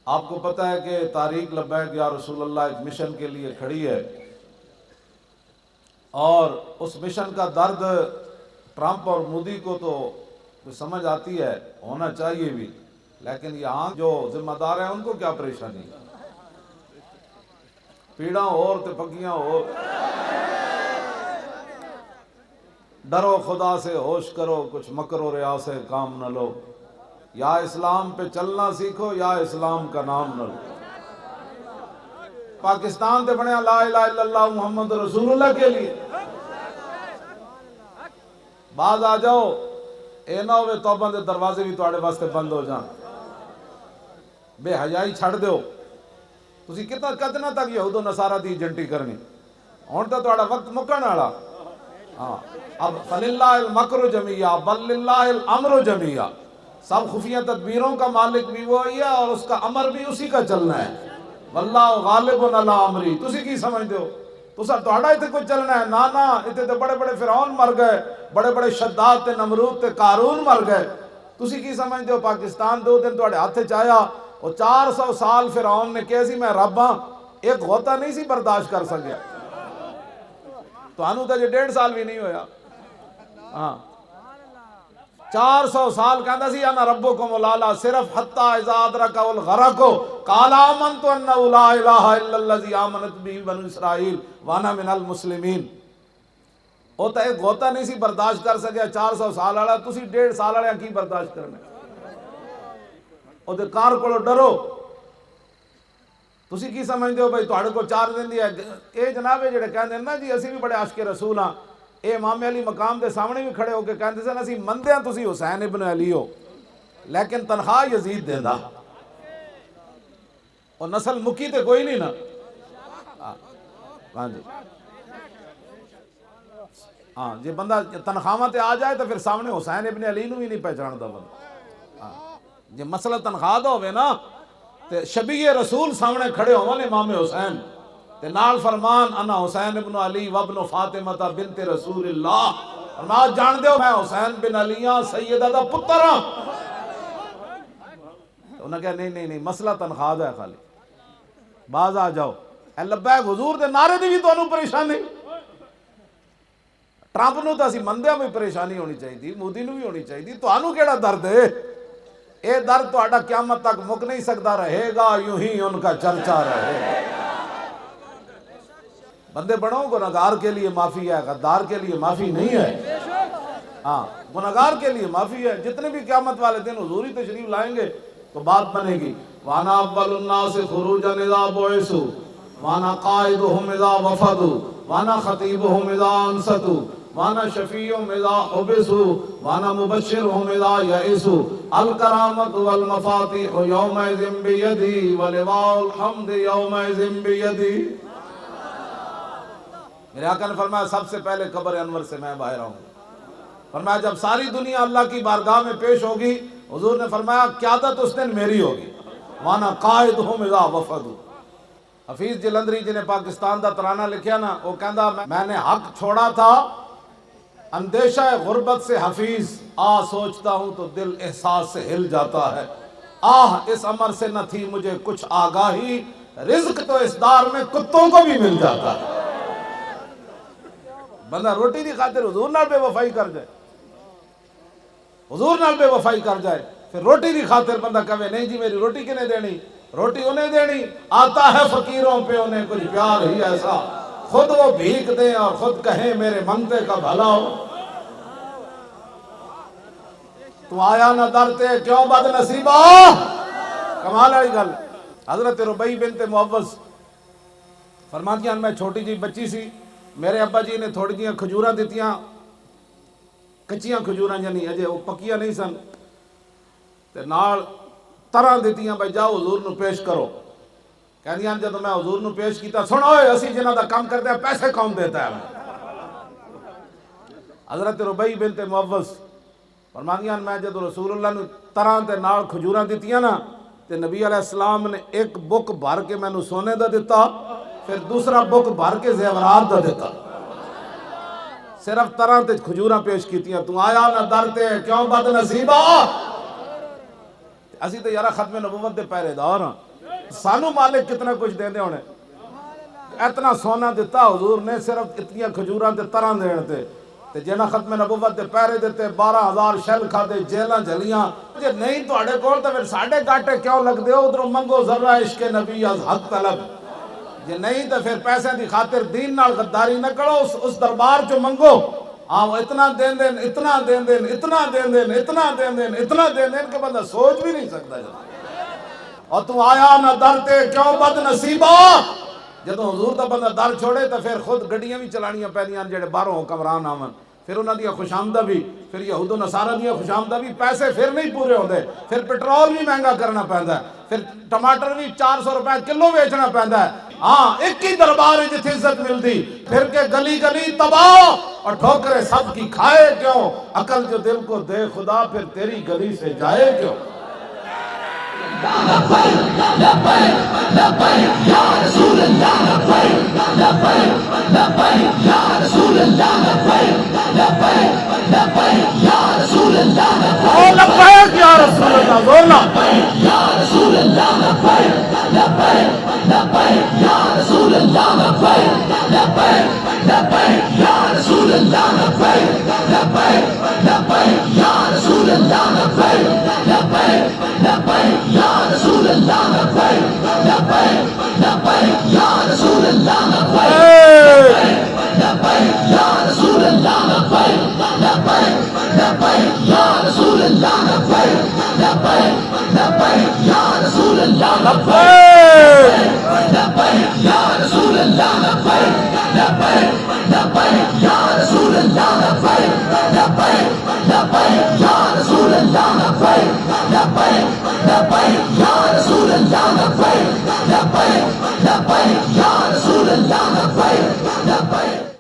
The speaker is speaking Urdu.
آپ کو پتہ ہے کہ تحریک لبیک یا رسول اللہ ایک مشن کے لیے کھڑی ہے، اور اس مشن کا درد ٹرمپ اور مودی کو تو سمجھ آتی ہے، ہونا چاہیے بھی، لیکن یہاں جو ذمہ دار ہیں ان کو کیا پریشانی؟ پیڑاں اور تے پگیاں اور، ڈرو خدا سے ہوش کرو، کچھ مکر و ریا سے کام نہ لو، یا اسلام پہ چلنا سیکھو یا اسلام کا نام نہ لو۔ پاکستان تے بنیا لا الہ الا اللہ محمد رسول اللہ کے لیے، باز آ جاؤ، اے نہ ہوئے توبہ دے دروازے بھی تواڈے واسطے بند ہو جان، بے حیائی چھڑ دیو۔ تسی کتنا تک یہود و نصارہ دی ایجنٹی کرنی؟ ہن تو تواڈا وقت مکن والا۔ ہاں، اب فللہ المکر جمیعا بل للہ الامر جمیعا، سب خفیہ تدبیروں کا مالک بھی وہی ہے اور اس کا امر بھی اسی کا چلنا ہے۔ واللہ غالب علی امری، تسی کی سمجھتے ہو؟ تہاڈا اتنے کوئی چلنا ہے؟ نا اتنے تو بڑے بڑے فرعون مر گئے، بڑے بڑے شداد تے نمرود تے قارون مر گئے، تسی کی سمجھتے ہو پاکستان 2 دن تہاڈے ہاتھ چ آیا؟ اور 400 سال فرعون نے کہا سی میں رب ہاں، ایک غوطہ نہیں سی برداشت کر سکیا، تو انہوں تو 1.5 سال بھی نہیں ہویا۔ ہاں، 400 سال کہندا سی انا ربکم الاعلی، صرف حتی اذا ادرک الغرق قال آمنت انہ لا الہ الا الذی آمنت بہ بنو اسرائیل وانا من المسلمین۔ وہ تو ایک غوطہ نہیں سی برداشت کر سکیا 400 سال والا، تسی 1.5 سال والے کی برداشت کرنا؟ وہ تو کار کو ڈرو۔ تسی کی سمجھتے ہو بھائی تہاڈے کو 4 دن دی ہے؟ اے جناب جڑے کہندے نا جی اسی بھی بڑے عاشق رسول ہاں، اے امام علی مقام دے سامنے بھی کھڑے ہو کے کہندے سن اسی مندے ہاں تسی حسین ابن علی ہو، لیکن تنخواہ یزید دیندا، اور نسل مکی تے کوئی نہیں نا۔ ہاں جی، ہاں جی، بندہ تنخواہ تے آ جائے تو پھر سامنے حسین ابن علی نو بھی نہیں پہچاندا بندہ۔ ہاں جی، مسئلہ تنخواہ دا ہوئے نا تے شبیہ رسول سامنے کھڑے ہون امام حسین تے نال فرمان انا حسین ابن علی وابن فاطمہ بنت رسول اللہ، فرمایا جان دیو میں حسین بن علی ہاں، سیدہ دا پتر ہاں۔ انہوں نے کہا نہیں مسئلہ تنخواہ دا ہے، خالی باز آ جاؤ۔ اے لبیک حضور دے نعرے دی بھی تو انہوں پریشانی، ٹرمپ نو تو اسی مندیاں بھی پریشانی ہونی چاہیے تھی، مودی نو بھی ہونی چاہیے تھی، تو انہوں کیڑا درد ہے؟ اے درد تو آڈا قیامت تک مک نہیں سکتا، رہے گا یوں ہی ان کا چرچا رہے گا۔ بندے بڑھو، گناہگار کے لیے معافی ہے، غدار کے لیے معافی نہیں ہے۔ ہاں، گناہگار کے لیے معافی ہے، جتنے بھی قیامت والے دن حضوری تشریف لائیں گے تو بات بنے گی۔ وَأَنَا أَوَّلُ النَّاسِ خُرُوجًا إِذَا بُعِثُوا وَأَنَا قَائِدُهُمْ إِذَا وَفَدُوا وَأَنَا خَطِيبُهُمْ إِذَا أَنصَتُوا وَأَنَا شَفِيعُهُمْ إِذَا حُبِسُوا وَأَنَا مُبَشِّرُهُمْ إِذَا يَئِسُوا الْكَرَامَةُ وَالْمَفَاتِحُ يَوْمَئِذٍ بِيَدِي وَلِوَاءُ الْحَمْدِ يَوْمَئِذٍ بِيَدِي۔ میرے آقا نے فرمایا سب سے پہلے قبر انور سے میں باہر آؤں گا۔ فرمایا جب ساری دنیا اللہ کی بارگاہ میں پیش ہوگی، حضور نے فرمایا قیادت اس دن میری ہوگی۔ وَأَنَا قَائِدُهُمْ إِذَا وَفَدُوا۔ حفیظ جلندری جنہیں پاکستان دا ترانہ لکھیا نا، وہ کہندا میں نے حق چھوڑا تھا اندیشہ غربت سے حفیظ، سوچتا ہوں تو دل احساس سے ہل جاتا ہے، اس امر سے نہ تھی مجھے کچھ آگاہی، رزق تو اس دار میں کتوں کو بھی مل جاتا ہے۔ بندہ روٹی دی خاطر حضور نال بے وفائی کر جائے، حضور نال بے وفائی کر جائے، پھر روٹی دی خاطر بندہ کہے نہیں جی میری روٹی کنے دینی، روٹی انہیں دینی، آتا ہے فقیروں پہ انہیں کچھ پیار ہی ایسا، خود وہ بھیک دیں اور خود کہیں میرے منگتے کا بھلا ہو۔ تو آیا نہ درتے کیوں بد نصیبہ، کمال ہے گل۔ حضرت ربیع بنت معوذ فرماتی ہیں میں چھوٹی جی بچی سی، میرے ابا جی نے تھوڑی جیاں کھجوراں دیتیاں، کچیاں کھجوراں یعنی اجے وہ پکیاں نہیں سن، تے نال طرح دیتیاں بھائی جاؤ حضور نو پیش کرو۔ کہندیاں جدوں میں حضور نو پیش کیتا، سنو اسی جنہاں دا کام کرتے ہیں پیسے کون دیتا ہے؟ حضرت ربیع بنت معوذ فرماندیاں میں جدوں رسول اللہ نو طرح تے نال کھجوراں دیتیاں نا، تے نبی علیہ السلام نے ایک بک بھر کے مینوں سونے دا دیتا، پھر دوسرا بک بھر کے زیورات دا دیتا، صرف طرح تے کھجوراں پیش کیتیاں۔ تو آیا نہ درتے کیوں بد نصیبہ، اسی تو یارا ختم نبوت دے پہرے دار ہاں، سانو مالک کتنا کچھ دے ہونے، اتنا سونا دیتا حضور نے صرف اتنی کھجوراں تے تراں دین تے جنہ ختم نبوت دے پیرے دیتے 12,000 شل کھادے جیلاں جلیاں جے نہیں تواڈے کول تے پھر ساڈے گاٹے کیوں لگ دے ہو ادھروں منگو ذرہ عشق نبی از حق طلب جے نہیں تو پھر پیسے دی خاطر دین نال غداری نہ کرو اس دربار چو منگو اتنا دین دین اتنا دین دین اتنا دین دین اتنا دین دین اتنا دین دین کہ بندہ سوچ بھی نہیں سکتا اور تو آیا نہ در تے کیوں بد نصیبہ جدوں حضور دا بندہ در چھوڑے تو پھر خود گڈیاں بھی چلانیاں پیندیاں جڑے باہروں حکمران آون پھر انہاں دی خوشامدہ بھی پھر یہود و نصارہ دی خوشامدہ بھی پیسے پھر نہیں پورے ہوندے پھر پٹرول بھی مہنگا کرنا پیندا ہے پھر ٹماٹر بھی 400 روپے کلو بیچنا پیندا ہے ہاں ایک ہی دربار ہے جتھے عزت ملدی پھر کے گلی گلی تباہ اور ٹھوکرے سب کی کھائے کیوں عقل جو دل کو دے خدا پھر تیری گلی سے جائے کیوں لبیک لبیک لبیک یا رسول اللہ لبیک لبیک لبیک یا رسول اللہ لبیک لبیک لبیک یا رسول اللہ لبیک یا رسول اللہ بولنا یا رسول اللہ لبیک لبیک لبیک یا رسول اللہ لبیک لبیک لبیک یا رسول اللہ لبیک لبیک لبیک یا رسول اللہ لبیک لبیک لبیک یا رسول اللہ لبیک لبیک لبیک یا رسول اللہ لبیک لبیک یا رسول اللہ لبیک لبیک لبیک یا رسول اللہ لبیک لبیک لبیک یا رسول اللہ لبیک لبیک یا رسول اللہ لبیک لبیک لبیک یا رسول اللہ لبیک لبیک لبیک یا رسول اللہ لبیک لبیک لبیک یا رسول اللہ لبیک لبیک لبیک یا رسول اللہ لبیک لبیک